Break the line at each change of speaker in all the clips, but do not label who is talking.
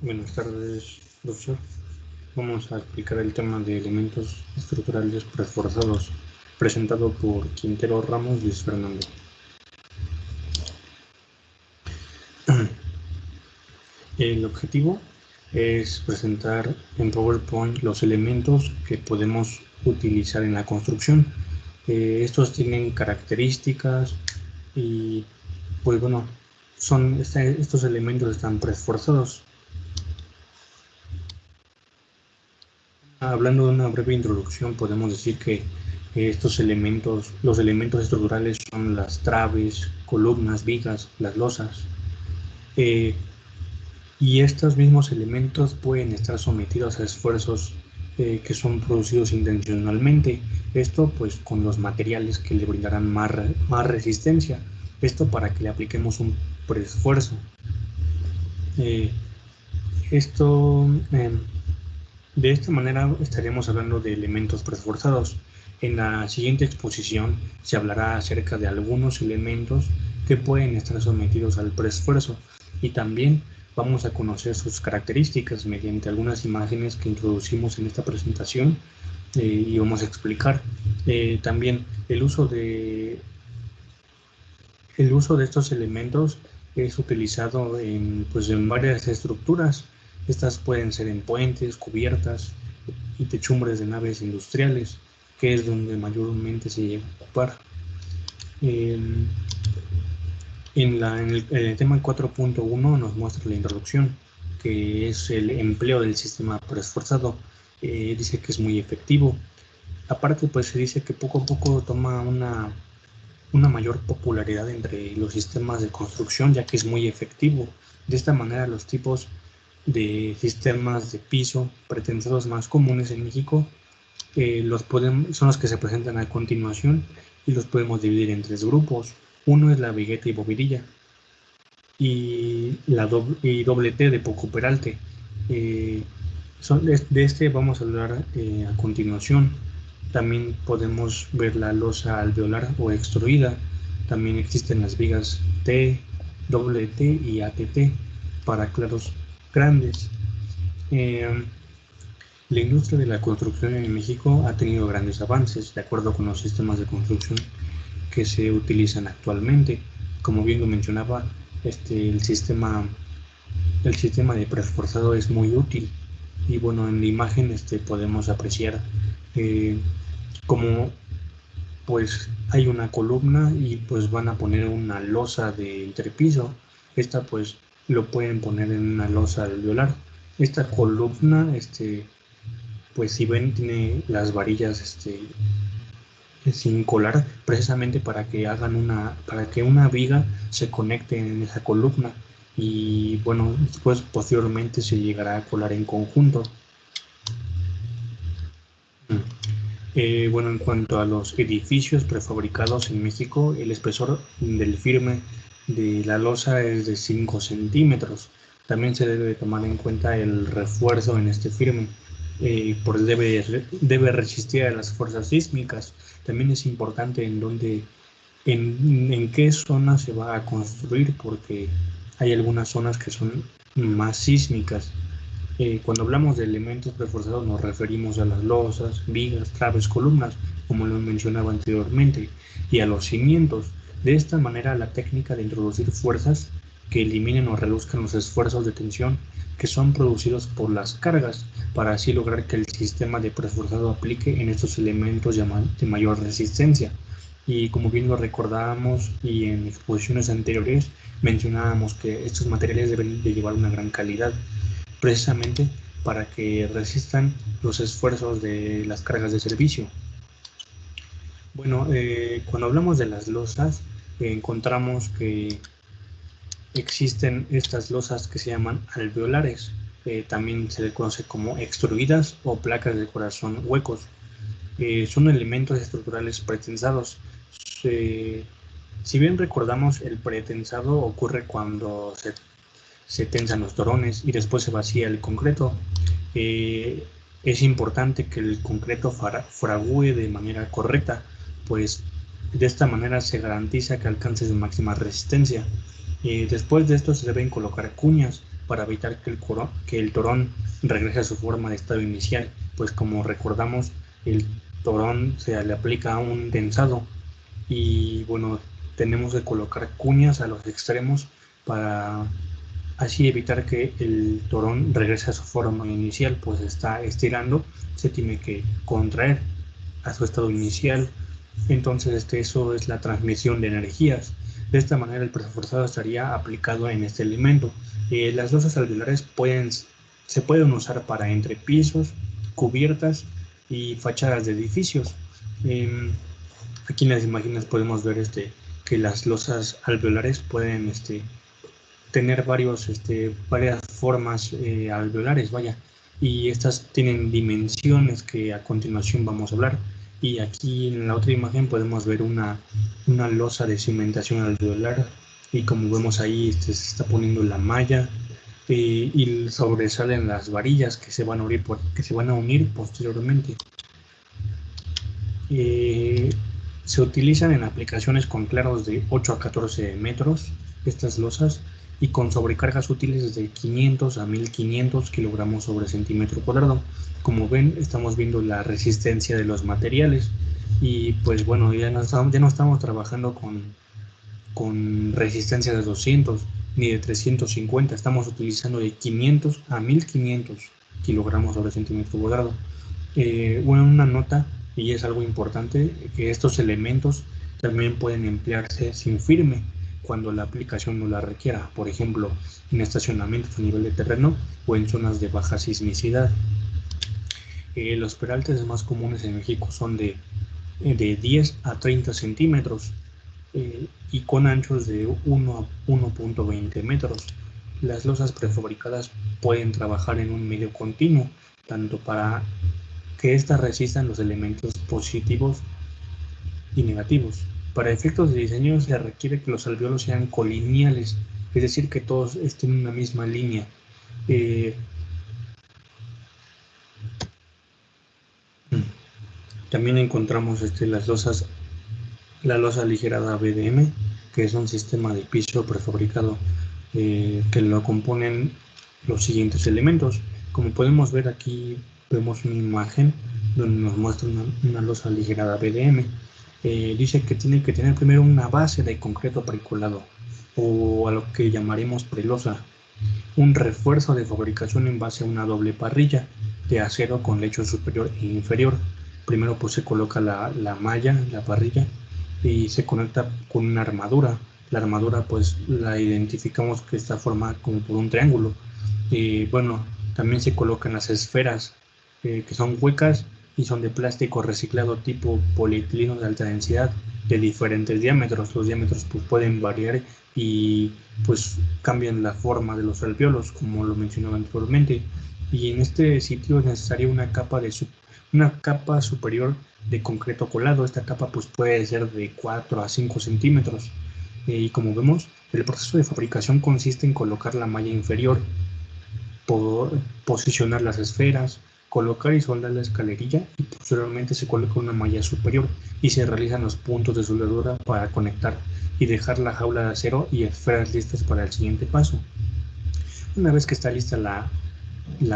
Buenas tardes, profesor. Vamos a explicar el tema de elementos estructurales reforzados, presentado por Quintero Ramos Luis Fernando. El objetivo es presentar en PowerPoint los elementos que podemos utilizar en la construcción. Estos tienen características y, pues bueno, estos elementos están preforzados. Hablando de una breve introducción, podemos decir que los elementos estructurales son las traves, columnas, vigas, las losas. Y estos mismos elementos pueden estar sometidos a esfuerzos que son producidos intencionalmente. Esto pues con los materiales que le brindarán más resistencia. Esto para que le apliquemos un preesfuerzo. De esta manera estaremos hablando de elementos preesforzados. En la siguiente exposición se hablará acerca de algunos elementos que pueden estar sometidos al preesfuerzo y también vamos a conocer sus características mediante algunas imágenes que introducimos en esta presentación y vamos a explicar. También el uso de estos elementos es utilizado en varias estructuras. Estas pueden ser en puentes, cubiertas y techumbres de naves industriales, que es donde mayormente se llega a ocupar. En el tema 4.1 nos muestra la introducción, que es el empleo del sistema preesforzado. Dice que es muy efectivo. Aparte, pues se dice que poco a poco toma una mayor popularidad entre los sistemas de construcción, ya que es muy efectivo. De esta manera, los tipos de sistemas de piso pretensados más comunes en México son los que se presentan a continuación y los podemos dividir en tres grupos. Uno es la vigueta y bovedilla y doble T de poco peralte. De este vamos a hablar a continuación. También podemos ver la losa alveolar o extruida. También existen las vigas T, doble T y ATT para claros grandes. La industria de la construcción en México ha tenido grandes avances de acuerdo con los sistemas de construcción que se utilizan actualmente. Como bien lo mencionaba, el sistema de preesforzado es muy útil y bueno, en la imagen podemos apreciar como pues hay una columna y pues van a poner una losa de entrepiso. Esta pues lo pueden poner en una losa alveolar. Esta columna pues si ven tiene las varillas sin colar, precisamente para que una viga se conecte en esa columna y bueno, después posteriormente se llegará a colar en conjunto. Bueno, en cuanto a los edificios prefabricados en México, el espesor del firme de la losa es de 5 centímetros. También se debe tomar en cuenta el refuerzo en este firme, porque debe resistir a las fuerzas sísmicas. También es importante en qué zona se va a construir, porque hay algunas zonas que son más sísmicas. Cuando hablamos de elementos reforzados nos referimos a las losas, vigas, traves, columnas, como lo mencionaba anteriormente, y a los cimientos. De esta manera, la técnica de introducir fuerzas que eliminen o reduzcan los esfuerzos de tensión que son producidos por las cargas, para así lograr que el sistema de preesforzado aplique en estos elementos de mayor resistencia. Y como bien lo recordábamos y en exposiciones anteriores mencionábamos que estos materiales deben de llevar una gran calidad, precisamente para que resistan los esfuerzos de las cargas de servicio. Bueno, cuando hablamos de las losas, encontramos que existen estas losas que se llaman alveolares, también se les conoce como extruidas o placas de corazón huecos. Son elementos estructurales pretensados. Si bien recordamos, el pretensado ocurre cuando se tensan los torones y después se vacía el concreto. Es importante que el concreto fragúe de manera correcta, pues de esta manera se garantiza que alcance su máxima resistencia. Después de esto se deben colocar cuñas para evitar que el torón regrese a su forma de estado inicial, pues como recordamos, el torón se le aplica un tensado y bueno, tenemos que colocar cuñas a los extremos para así evitar que el torón regrese a su forma inicial, pues está estirando, se tiene que contraer a su estado inicial. Entonces eso es la transmisión de energías. De esta manera el preso forzado estaría aplicado en este elemento. Las losas alveolares se pueden usar para entrepisos, cubiertas y fachadas de edificios. Aquí en las imágenes podemos ver que las losas alveolares pueden tener varias formas alveolares, vaya, y estas tienen dimensiones que a continuación vamos a hablar. Y aquí en la otra imagen podemos ver una losa de cimentación alveolar, y como vemos ahí se está poniendo la malla y sobresalen las varillas que se van a unir posteriormente. Se utilizan en aplicaciones con claros de 8 a 14 metros estas losas y con sobrecargas útiles de 500 a 1500 kilogramos sobre centímetro cuadrado. Como ven, estamos viendo la resistencia de los materiales y pues bueno, ya no estamos trabajando con resistencia de 200 ni de 350, estamos utilizando de 500 a 1500 kilogramos sobre centímetro cuadrado. Bueno, una nota, y es algo importante, que estos elementos también pueden emplearse sin firme cuando la aplicación no la requiera, por ejemplo, en estacionamientos a nivel de terreno o en zonas de baja sismicidad. Los peraltes más comunes en México son de 10 a 30 centímetros y con anchos de 1 a 1.20 metros. Las losas prefabricadas pueden trabajar en un medio continuo, tanto para que éstas resistan los elementos positivos y negativos. Para efectos de diseño se requiere que los alvéolos sean colineales, es decir, que todos estén en una misma línea. También encontramos la losa aligerada BDM, que es un sistema de piso prefabricado que lo componen los siguientes elementos. Como podemos ver aquí, vemos una imagen donde nos muestra una losa aligerada BDM. Dice que tiene que tener primero una base de concreto precolado, o a lo que llamaremos prelosa, un refuerzo de fabricación en base a una doble parrilla de acero con lecho superior e inferior. Primero pues se coloca la malla, la parrilla, y se conecta con una armadura. La armadura pues la identificamos que está formada como por un triángulo. Bueno, también se colocan las esferas que son huecas y son de plástico reciclado tipo polietileno de alta densidad de diferentes diámetros. Los diámetros pues pueden variar y pues cambian la forma de los alvéolos, como lo mencionaba anteriormente. Y en este sitio es necesaria una capa superior de concreto colado. Esta capa pues puede ser de 4 a 5 centímetros. Y como vemos, el proceso de fabricación consiste en colocar la malla inferior, posicionar las esferas, colocar y soldar la escalerilla, y posteriormente se coloca una malla superior y se realizan los puntos de soldadura para conectar y dejar la jaula de acero y esferas listas para el siguiente paso. Una vez que está lista la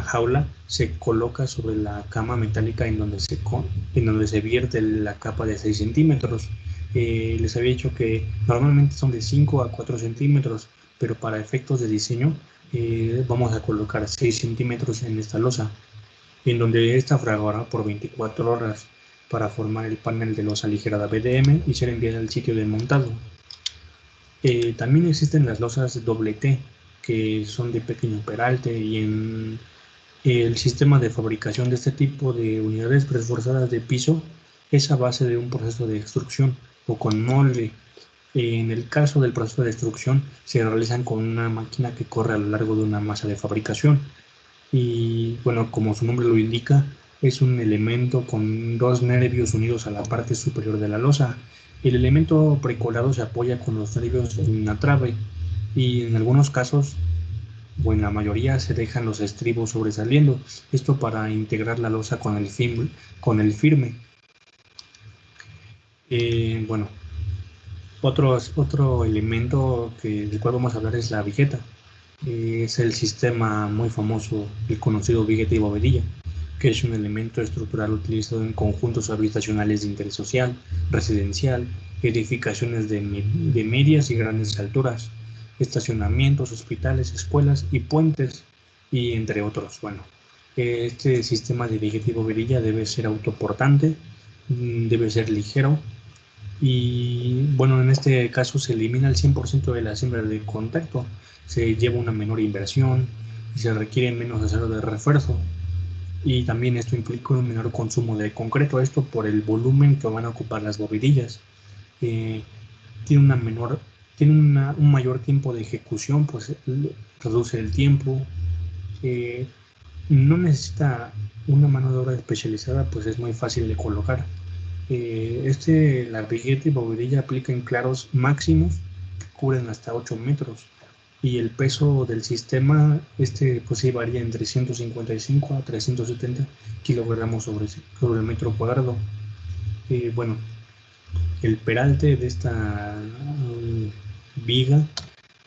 jaula, se coloca sobre la cama metálica en donde se vierte la capa de 6 centímetros. Les había dicho que normalmente son de 5 a 4 centímetros, pero para efectos de diseño vamos a colocar 6 centímetros en esta losa, en donde esta fraguará por 24 horas para formar el panel de losa aligerada BDM y ser enviada al sitio de montado. También existen las losas doble T, que son de pequeño peralte, y en el sistema de fabricación de este tipo de unidades preforzadas de piso es a base de un proceso de extrusión o con molde. En el caso del proceso de extrusión se realizan con una máquina que corre a lo largo de una masa de fabricación y bueno, como su nombre lo indica, Es un elemento con dos nervios unidos a la parte superior de la losa. El elemento precolado se apoya con los nervios en una trave y en algunos casos, o en la mayoría, se dejan los estribos sobresaliendo. Esto para integrar la losa con el firme. Bueno, otro elemento del cual vamos a hablar es la vigueta. Es el sistema muy famoso, el conocido vigueta y bovedilla, que es un elemento estructural utilizado en conjuntos habitacionales de interés social, residencial, edificaciones de medias y grandes alturas, estacionamientos, hospitales, escuelas y puentes, y entre otros. Bueno, este sistema de vigueta y bovedilla debe ser autoportante, debe ser ligero, y bueno, en este caso se elimina el 100% de la siembra de contacto, se lleva una menor inversión y se requiere menos acero de refuerzo, y también esto implica un menor consumo de concreto, esto por el volumen que van a ocupar las bovedillas. Tiene un mayor tiempo de ejecución, pues reduce el tiempo, no necesita una mano de obra especializada, pues es muy fácil de colocar. La vigueta y bovedilla aplica en claros máximos que cubren hasta 8 metros, y el peso del sistema pues sí varía entre 155 a 370 kilogramos sobre el metro cuadrado. Bueno, el peralte de esta viga,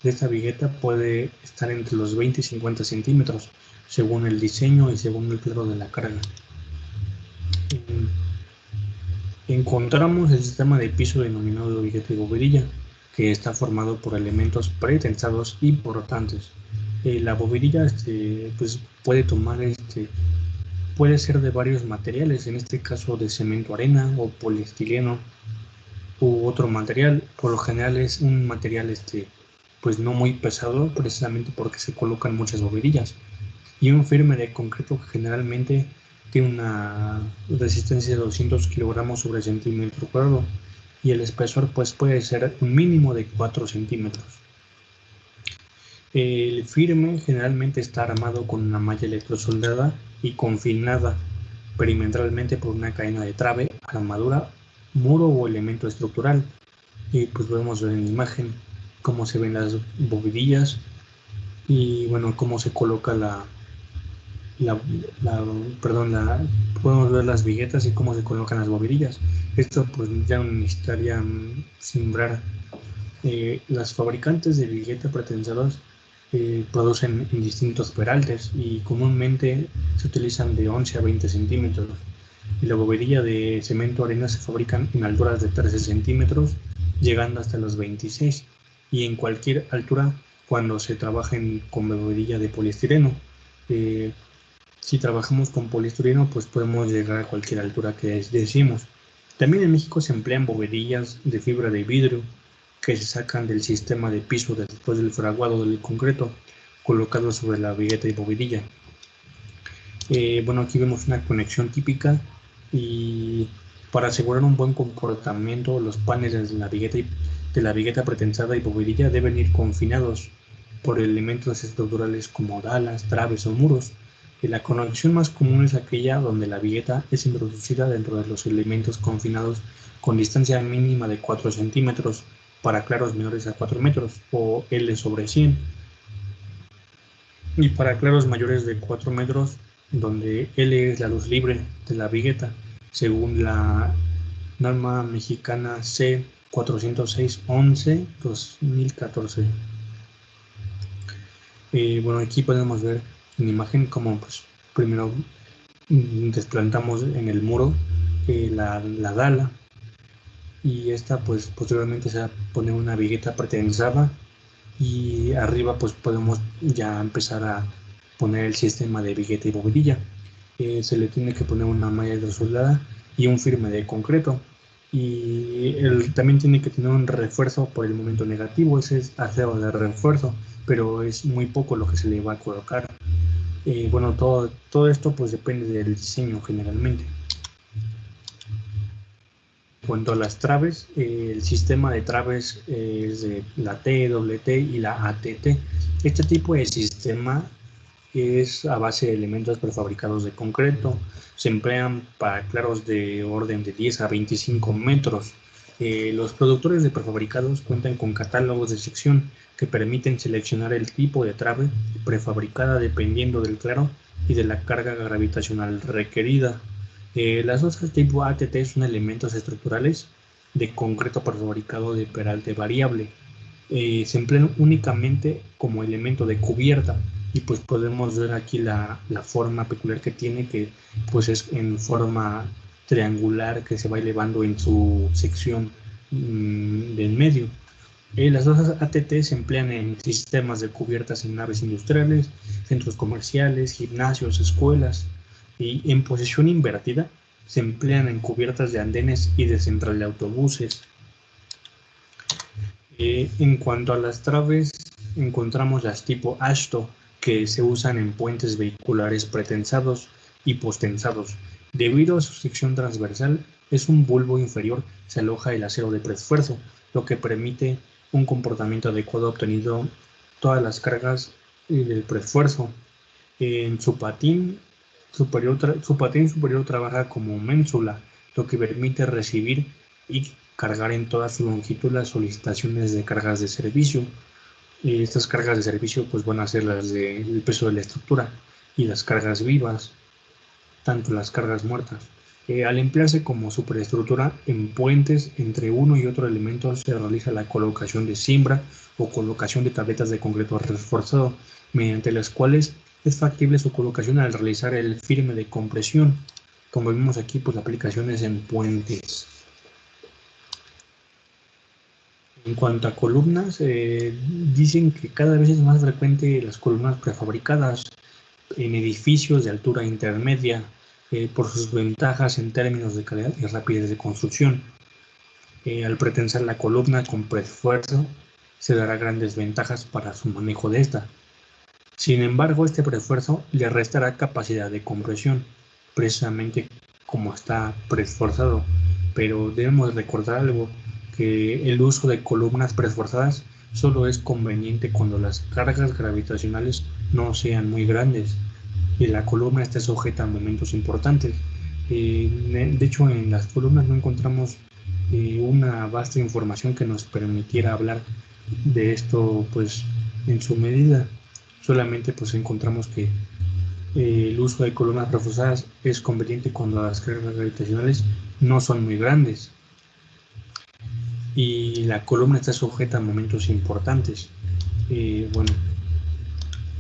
de esta vigueta, puede estar entre los 20 y 50 centímetros según el diseño y según el claro de la carga. Encontramos el sistema de piso denominado vigueta y bovedilla, que está formado por elementos pretensados y portantes. La bovedilla pues puede ser de varios materiales, en este caso de cemento arena o poliestireno u otro material. Por lo general es un material pues no muy pesado, precisamente porque se colocan muchas bovedillas, y un firme de concreto que generalmente tiene una resistencia de 200 kilogramos sobre centímetro cuadrado, y el espesor pues puede ser un mínimo de 4 centímetros. El firme generalmente está armado con una malla electrosoldada y confinada perimetralmente por una cadena de trave, armadura, muro o elemento estructural. Y pues podemos ver en la imagen cómo se ven las bovedillas y bueno, cómo se coloca podemos ver las viguetas y cómo se colocan las bovedillas. Esto pues ya necesitaría simbrar. Las fabricantes de vigueta pretensadas producen en distintos peraltes y comúnmente se utilizan de 11 a 20 centímetros. Y la bovedilla de cemento arena se fabrican en alturas de 13 centímetros, llegando hasta los 26, y en cualquier altura cuando se trabaja con bovedilla de poliestireno. Si trabajamos con poliestireno, pues podemos llegar a cualquier altura que decimos. También en México se emplean bovedillas de fibra de vidrio que se sacan del sistema de piso después del fraguado del concreto, colocado sobre la vigueta y bovedilla. Bueno, aquí vemos una conexión típica, y para asegurar un buen comportamiento, los paneles de la vigueta pretensada y bovedilla deben ir confinados por elementos estructurales como dalas, traves o muros. La conexión más común es aquella donde la vigueta es introducida dentro de los elementos confinados con distancia mínima de 4 centímetros para claros menores a 4 metros, o L sobre 100, y para claros mayores de 4 metros, donde L es la luz libre de la vigueta, según la norma mexicana C406-11-2014. Bueno, aquí podemos ver en imagen cómo pues primero desplantamos en el muro la dala, y esta pues posteriormente se va a poner una vigueta pretensada, y arriba pues podemos ya empezar a poner el sistema de vigueta y bovedilla. Se le tiene que poner una malla hidrosoldada y un firme de concreto, y también tiene que tener un refuerzo por el momento negativo, ese es acero de refuerzo, pero es muy poco lo que se le va a colocar. Bueno, todo esto pues depende del diseño generalmente. En cuanto a las traves, el sistema de traves es de la TWT y la ATT. Este tipo de sistema es a base de elementos prefabricados de concreto. Se emplean para claros de orden de 10 a 25 metros. Los productores de prefabricados cuentan con catálogos de sección que permiten seleccionar el tipo de trave prefabricada dependiendo del claro y de la carga gravitacional requerida. Las losas tipo ATT son elementos estructurales de concreto prefabricado de peralte variable. Se emplean únicamente como elemento de cubierta, y pues podemos ver aquí la forma peculiar que tiene, que pues es en forma triangular que se va elevando en su sección del medio. Las losas ATT se emplean en sistemas de cubiertas en naves industriales, centros comerciales, gimnasios, escuelas, y en posición invertida se emplean en cubiertas de andenes y de central de autobuses. En cuanto a las traves, encontramos las tipo ASHTO, que se usan en puentes vehiculares pretensados y postensados. Debido a su sección transversal, es un bulbo inferior, se aloja el acero de preesfuerzo, lo que permite un comportamiento adecuado obtenido todas las cargas del preesfuerzo. En su patín superior trabaja como ménsula, lo que permite recibir y cargar en toda su longitud las solicitaciones de cargas de servicio. Estas cargas de servicio pues van a ser las del peso de la estructura y las cargas vivas, tanto las cargas muertas. Al emplearse como superestructura en puentes entre uno y otro elemento, se realiza la colocación de cimbra o colocación de tabletas de concreto reforzado, mediante las cuales es factible su colocación al realizar el firme de compresión. Como vemos aquí, pues la aplicación es en puentes. En cuanto a columnas, dicen que cada vez es más frecuente las columnas prefabricadas en edificios de altura intermedia, por sus ventajas en términos de calidad y rapidez de construcción. Al pretensar la columna con preesfuerzo, se dará grandes ventajas para su manejo de esta. Sin embargo, este preesfuerzo le restará capacidad de compresión, precisamente como está preesforzado. Pero debemos recordar algo, que el uso de columnas preesforzadas solo es conveniente cuando las cargas gravitacionales no sean muy grandes y la columna esté sujeta a momentos importantes. De hecho, en las columnas no encontramos una vasta información que nos permitiera hablar de esto pues en su medida. Solamente pues encontramos que el uso de columnas preesforzadas es conveniente cuando las cargas gravitacionales no son muy grandes y la columna está sujeta a momentos importantes. Bueno,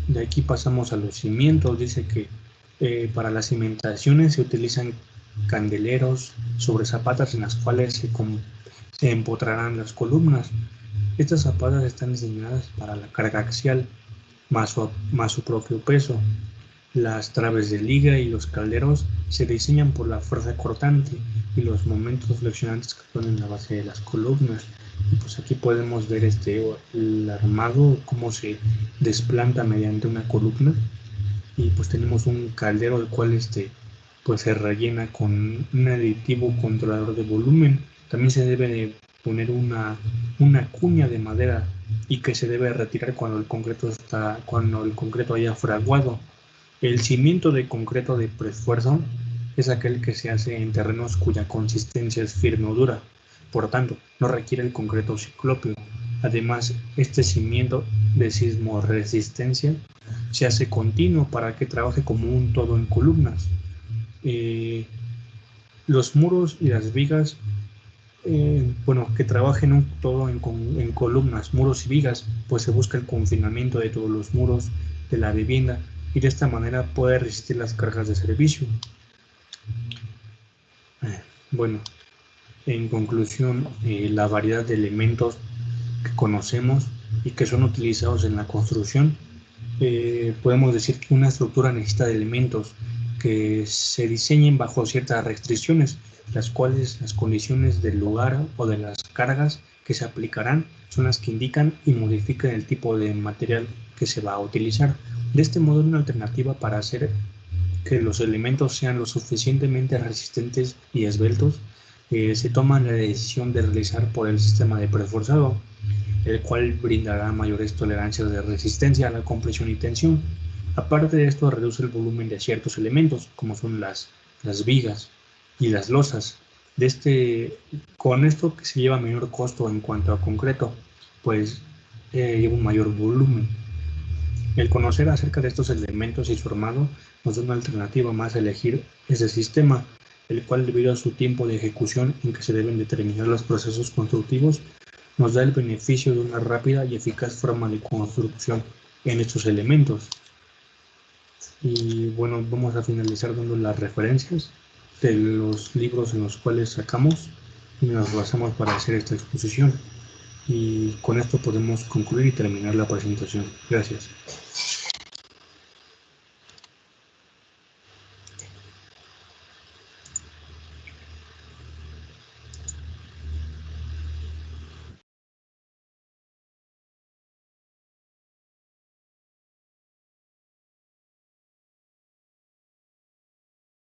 de aquí pasamos a los cimientos. Dice que para las cimentaciones se utilizan candeleros sobre zapatas en las cuales se empotrarán las columnas. Estas zapatas están diseñadas para la carga axial más su propio peso. Las traves de liga y los calderos se diseñan por la fuerza cortante y los momentos flexionantes que ponen la base de las columnas. Y pues aquí podemos ver el armado, cómo se desplanta mediante una columna. Y pues tenemos un caldero el cual pues se rellena con un aditivo controlador de volumen. También se debe de poner una cuña de madera y que se debe retirar cuando el concreto haya fraguado. El cimiento de concreto de preesfuerzo es aquel que se hace en terrenos cuya consistencia es firme o dura. Por tanto, no requiere el concreto ciclópeo. Además, este cimiento de sismoresistencia se hace continuo para que trabaje como un todo en columnas. Los muros y las vigas, que trabajen un todo en columnas, muros y vigas, pues se busca el confinamiento de todos los muros de la vivienda y de esta manera puede resistir las cargas de servicio. Bueno, en conclusión, la variedad de elementos que conocemos y que son utilizados en la construcción, podemos decir que una estructura necesita de elementos que se diseñen bajo ciertas restricciones, las cuales las condiciones del lugar o de las cargas que se aplicarán son las que indican y modifican el tipo de material que se va a utilizar. De este modo, una alternativa para hacer que los elementos sean lo suficientemente resistentes y esbeltos, se toma la decisión de realizar por el sistema de preesforzado, el cual brindará mayores tolerancias de resistencia a la compresión y tensión. Aparte de esto, reduce el volumen de ciertos elementos, como son las vigas y las losas. Con esto que se lleva menor costo en cuanto a concreto, pues lleva un mayor volumen. El conocer acerca de estos elementos y su armado nos da una alternativa más a elegir ese sistema, el cual, debido a su tiempo de ejecución en que se deben determinar los procesos constructivos, nos da el beneficio de una rápida y eficaz forma de construcción en estos elementos. Y bueno, vamos a finalizar dando las referencias de los libros en los cuales sacamos y nos basamos para hacer esta exposición. Y con esto podemos concluir y terminar la presentación. Gracias.